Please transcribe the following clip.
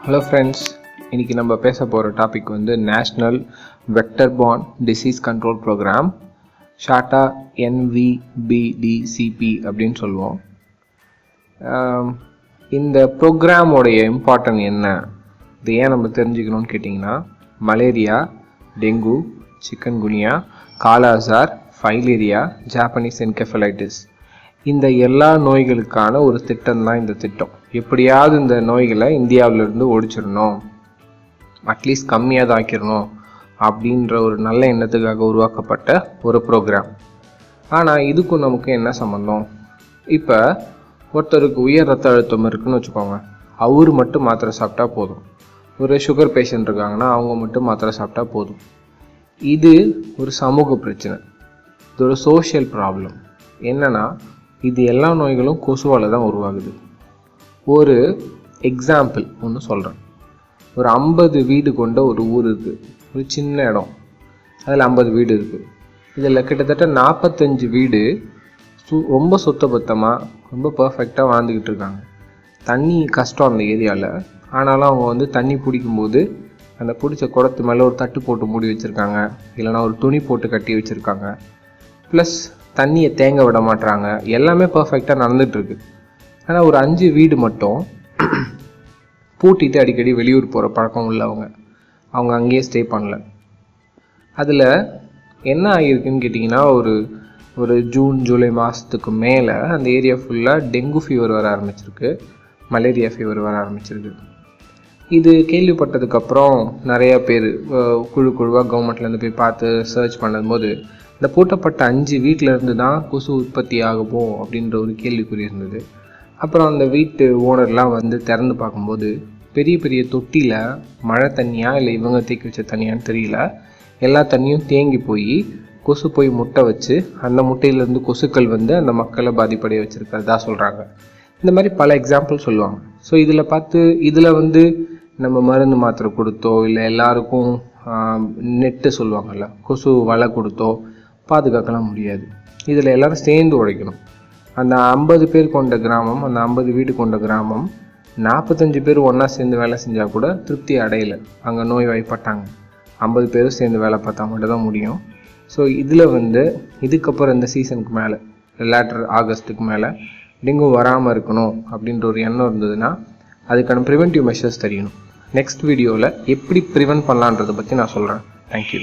Hello friends, இன்னைக்கு நம்ம பேச போற டாபிக் வந்து national vector borne disease control program, ஷார்ட்டா NVBDCP அப்படின்னு சொல்லுவோம். இந்த ப்ரோக்ராமோட இம்பார்ட்டன்ட் என்ன, இது ஏன் நம்ம தெரிஞ்சுக்கணும்னு கேட்டிங்கன்னா, malaria, dengue, chikungunya, kala-azar, filaria, Japanese encephalitis இந்த எல்லா நோய்களுக்கான ஒரு திட்டம் தான் இந்த திட்டம். எப்படியாவது இந்த நோய்களை இந்தியாவிலிருந்து ஒழிச்சிடணும், அட்லீஸ்ட் கம்மியாக தான் ஆக்கிடணும் அப்படின்ற ஒரு நல்ல எண்ணத்துக்காக உருவாக்கப்பட்ட ஒரு ப்ரோக்ராம். ஆனால் இதுக்கும் நமக்கு என்ன சம்மந்தம்? இப்போ ஒருத்தருக்கு உயர் ரத்த அழுத்தம் இருக்குன்னு வச்சுக்கோங்க, அவர் மட்டும் மாத்திரை சாப்பிட்டா போதும். ஒரு சுகர் பேஷண்ட் இருக்காங்கன்னா அவங்க மட்டும் மாத்திரை சாப்பிட்டா போதும். இது ஒரு சமூக பிரச்சனை, இது ஒரு சோஷியல் ப்ராப்ளம். என்னன்னா, இது எல்லா நோய்களும் கொசுவால் தான் உருவாகுது. ஒரு எக்ஸாம்பிள் ஒன்று சொல்கிறேன். ஒரு 50 வீடு கொண்ட ஒரு ஊர் இருக்குது, ஒரு சின்ன இடம், அதில் 50 வீடு இருக்குது. இதில் கிட்டத்தட்ட 45 வீடு ரொம்ப சுத்தபத்தமாக ரொம்ப பர்ஃபெக்டாக வாழ்ந்துக்கிட்டு இருக்காங்க. தண்ணி கஷ்டம் அந்த ஏரியாவில், ஆனாலும் அவங்க வந்து தண்ணி பிடிக்கும்போது அந்த பிடிச்ச குடத்து மேலே ஒரு தட்டு போட்டு மூடி வச்சுருக்காங்க, இல்லைனா ஒரு துணி போட்டு கட்டி வச்சுருக்காங்க. ப்ளஸ் தண்ணியை தேங்க விட மாட்டுறாங்க. எல்லாமே பர்ஃபெக்டாக நடந்துகிட்ருக்கு. ஆனால் ஒரு 5 வீடு மட்டும் பூட்டிட்டு அடிக்கடி வெளியூர் போகிற பழக்கம் உள்ளவங்க, அவங்க அங்கேயே ஸ்டே பண்ணல. அதில் என்ன ஆகியிருக்குன்னு கேட்டிங்கன்னா, ஒரு ஜூன் ஜூலை மாதத்துக்கு மேலே அந்த ஏரியா ஃபுல்லாக டெங்கு ஃபீவர் வர ஆரம்பிச்சிருக்கு, மலேரியா ஃபீவர் வர ஆரம்பிச்சிருக்கு. இது கேள்விப்பட்டதுக்கப்புறம் நிறையா பேர் குழுவாக கவர்மெண்ட்லேருந்து போய் பார்த்து சர்ச் பண்ணும்போது, இந்த பூட்டப்பட்ட 5 வீட்டிலேருந்து தான் கொசு உற்பத்தி ஆகுமோ அப்படின்ற ஒரு கேள்விக்குறி இருந்தது. அப்புறம் அந்த வீட்டு ஓனர்லாம் வந்து திறந்து பார்க்கும்போது, பெரிய பெரிய தொட்டியில் மழை தண்ணியா இல்லை இவங்க தேக்கி வச்ச தண்ணியான்னு தெரியல, எல்லா தண்ணியும் தேங்கி போய் கொசு போய் முட்டை வச்சு அந்த முட்டையிலேருந்து கொசுக்கள் வந்து அந்த மக்களை பாதிப்படைய வச்சுருக்கிறதா சொல்கிறாங்க. இந்த மாதிரி பல எக்ஸாம்பிள் சொல்லுவாங்க. ஸோ இதில் வந்து நம்ம மருந்து மாத்திரை கொடுத்தோ, இல்லை எல்லாருக்கும் நெட்டு சொல்லுவாங்கள்ல, கொசு வலை கொடுத்தோ பாதுகாக்கலாம் முடியாது. இதில் எல்லோரும் சேர்ந்து உழைக்கணும். அந்த 50 பேர் கொண்ட கிராமம், அந்த 50 வீடு கொண்ட கிராமம் 45 பேர் ஒன்றா சேர்ந்து வேலை செஞ்சால் கூட திருப்தி அடையலை, அங்கே நோய் வாய்ப்பட்டாங்க. 50 பேரும் சேர்ந்து வேலை பார்த்தா மட்டும் தான் முடியும். ஸோ இதில் வந்து இதுக்கப்புறம் இந்த சீசனுக்கு மேலே, லேட்டர் ஆகஸ்ட்டுக்கு மேலே டெங்கு வராமல் இருக்கணும் அப்படின்ற ஒரு எண்ணம் இருந்ததுன்னா அதுக்கான ப்ரிவென்டிவ் மெஷர்ஸ் தெரியணும். நெக்ஸ்ட் வீடியோவில் எப்படி ப்ரிவென்ட் பண்ணலான்றதை பற்றி நான் சொல்கிறேன். தேங்க்யூ.